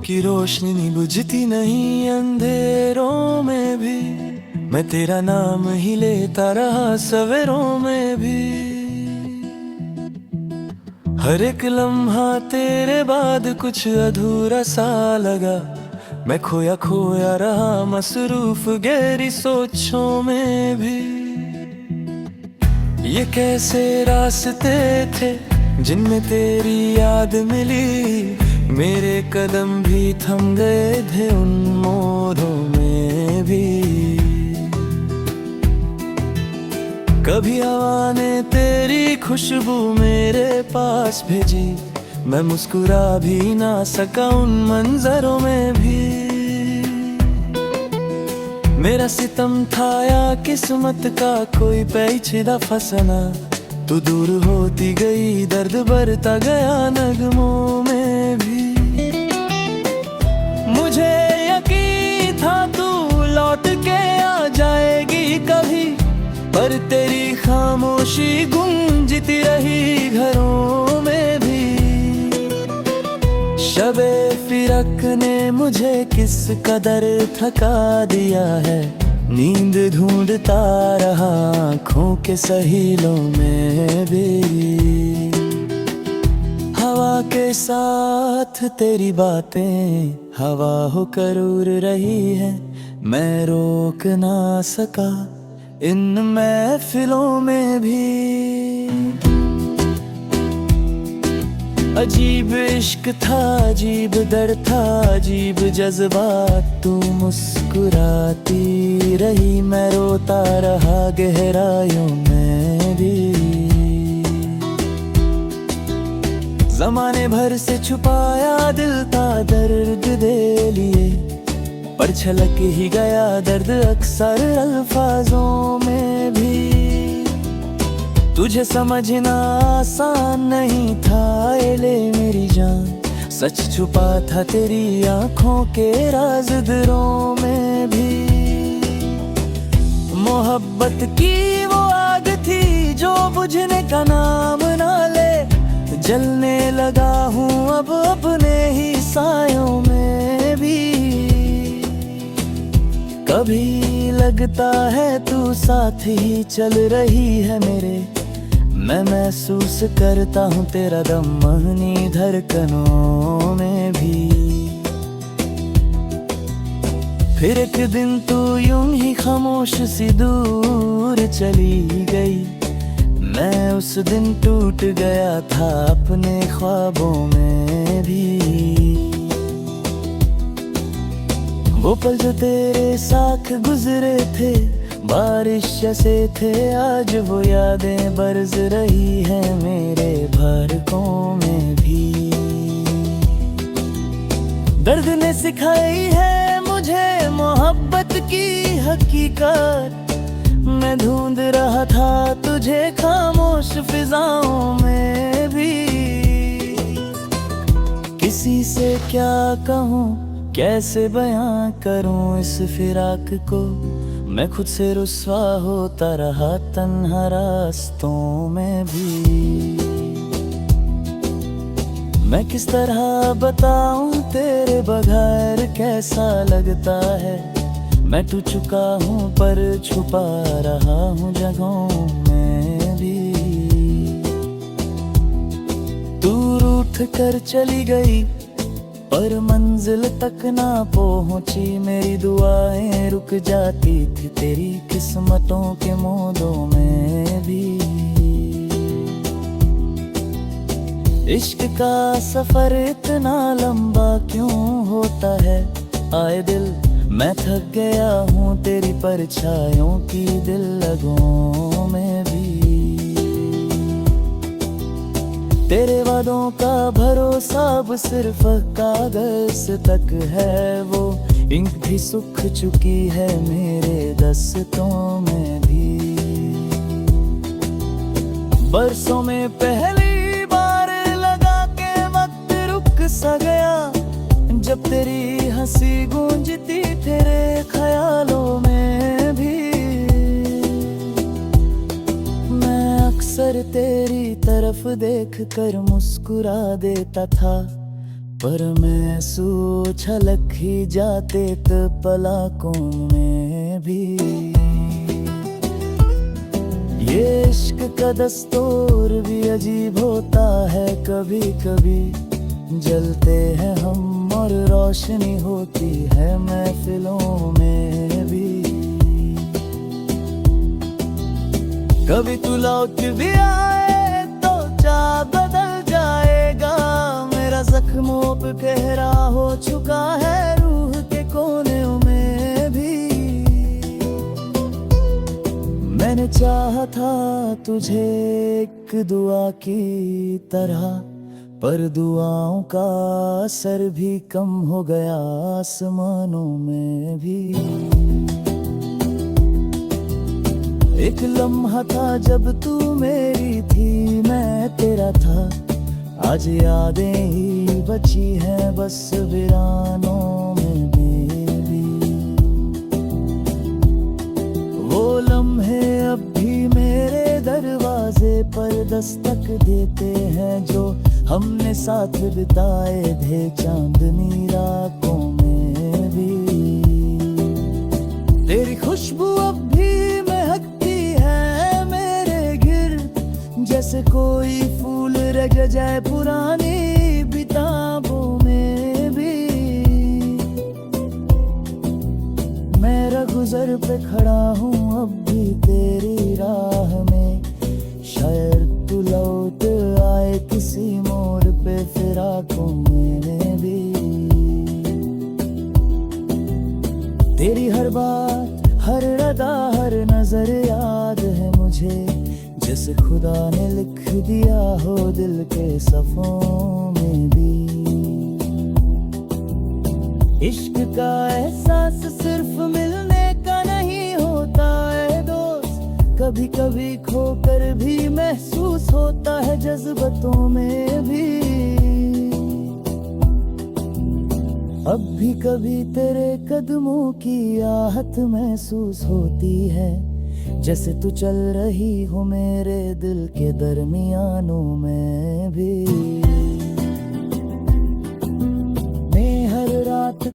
की रोशनी बुझती नहीं अंधेरों में भी, मैं तेरा नाम ही लेता रहा सवेरों में भी। हर एक लम्हा तेरे बाद कुछ अधूरा सा लगा, मैं खोया खोया रहा मसरूफ गहरी सोचों में भी। ये कैसे रास्ते थे जिनमें तेरी याद मिली, मेरे कदम भी थम गए थे उन मोड़ों में भी। कभी हवा ने तेरी खुशबू मेरे पास भेजी, मैं मुस्कुरा भी ना सका उन मंजरों में भी। मेरा सितम था या किस्मत का कोई पेचीदा फसना, तू दूर होती गई दर्द बढ़ता गया नगमों में भी। मुझे यकीन था तू लौट के आ जाएगी कभी, पर तेरी खामोशी गूंजती रही घरों में भी। शबे फिरक ने मुझे किस कदर थका दिया है, नींद ढूंढता रहा आँखों के सहीलों में भी। हवा के साथ तेरी बातें हवा होकर उड़ रही है, मैं रोक ना सका इन महफिलों में भी। अजीब इश्क था, अजीब दर्द था, अजीब जज्बात, तू मुस्कुराती रही मैं रोता रहा गहराइयों में भी। ज़माने भर से छुपाया दिल था दर्द दे लिए, पर छलक ही गया दर्द अक्सर अल्फाजों में भी। तुझे समझना आसान नहीं था ए ले मेरी जान, सच छुपा था तेरी आंखों के राज दिलों में भी। मोहब्बत की वो आग थी जो बुझने का नाम ना ले, जलने लगा हूँ अब अपने ही सायों में भी। कभी लगता है तू साथ ही चल रही है मेरे, मैं महसूस करता हूँ तेरा दम महनी धड़कनों में भी। फिर एक दिन तू यूं ही खामोश सी दूर चली गई, मैं उस दिन टूट गया था अपने ख्वाबों में भी। वो पल जो तेरे साथ गुजरे थे बारिश जैसे थे, आज वो यादें बरस रही हैं मेरे बारकों में भी। दर्द ने सिखाई है मुझे मोहब्बत की हकीकत, मैं ढूंढ रहा था तुझे खामोश फिजाओं में भी। किसी से क्या कहूँ कैसे बयां करूँ इस फिराक को, मैं खुद से रुस्वा होता रहा तन्हा रास्तों में भी। मैं किस तरह बताऊं तेरे बगैर कैसा लगता है, मैं टूट चुका हूँ पर छुपा रहा हूँ जगहों में भी। तू रूठ कर चली गई पर मंजिल तक ना पहुंची, मेरी दुआएं रुक जाती थी तेरी किस्मतों के मोड़ों में भी। इश्क का सफर इतना लंबा क्यों होता है आए दिल, मैं थक गया हूँ तेरी परछाइयों की दिल लगों में भी। तेरे वादों का भरोसा अब सिर्फ कागज तक है, वो इंक भी सूख चुकी है मेरे दस्तों में भी। बरसों में पहली बार लगा के वक्त रुक सा गया, जब तेरी हंसी गूंजती तेरे ख्यालों में भी। मैं अक्सर तेरी तरफ देख कर मुस्कुरा देता था, पर मैं छलक ही जाते त पलकों में भी। ये इश्क का दस्तूर भी अजीब होता है, कभी कभी जलते हैं हम और रोशनी होती है महफिलों में भी। कभी तू लौट भी आए तो चाह बदल जाएगा, मेरा जख्मों पे गहरा हो चुका है रूह के कोने में भी। मैंने चाहा था तुझे एक दुआ की तरह, पर दुआओं का असर भी कम हो गया आसमानों में भी। एक लम्हा था जब तू मेरी थी मैं तेरा था, आज यादें ही बची हैं बस वीरानों में मेरी। वो लम्हे अब भी मेरे दरवाजे पर दस्तक देते हैं, जो हमने साथ बिताए थे चांदनी रातों में भी। तेरी खुशबू अब भी महकती है मेरे गिर, जैसे कोई फूल रह जाए पुरानी किताबों में भी। मैं गुजर पे खड़ा हूँ अब भी तेरी राह में, शायद तू लौट आए किसी मोड़ पे फिराकों में भी। तेरी हर बात हर अदा हर नजर याद है मुझे, जैसे खुदा ने लिख दिया हो दिल के सफ़ों में भी। इश्क का एहसास सिर्फ मिलने का नहीं होता है दोस्त, कभी कभी खोकर भी महसूस होता है जज्बातों में भी। अब भी कभी तेरे कदमों की आहट महसूस होती है, जैसे तू चल रही हो मेरे दिल के दरमियानों में भी। मैं हर रात